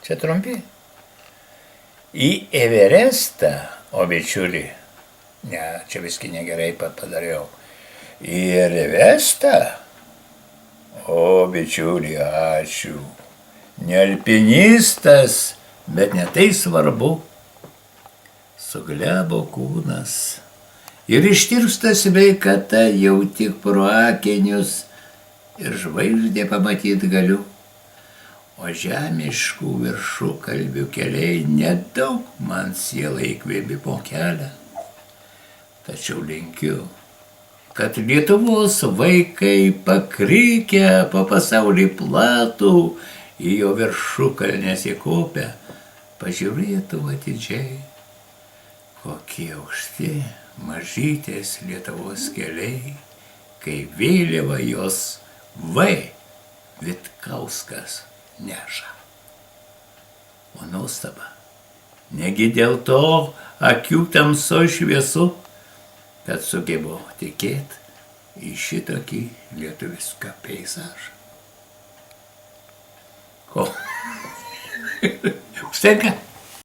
Čia trumpi. Į Everestą, o bičiuli, ne, čia viskai negerai padariau. Į Everestą, o bičiuli, ačiū. Ne alpinistas, bet ne tai svarbu. Suglebo kūnas ir ištirpsta sveikata jau tik pro akinius ir žvaigždę pamatyt galiu. O žemiškų viršukalbių keliai nedaug man sielai įkvėpimo kelia. Tačiau linkiu, kad Lietuvos vaikai pakrikę po pasaulį platų į jo viršukalnes įkopę, pažiūrėtų atidžiai, kokie aukšti mažytės Lietuvos keliai, kai vėliava jos V. Vitkauskas neša. O nuostaba, negi dėl to akių tamso šviesu, kad sugebu tikėt į šitokį lietuvišką peizažą. Ko? Užtenka?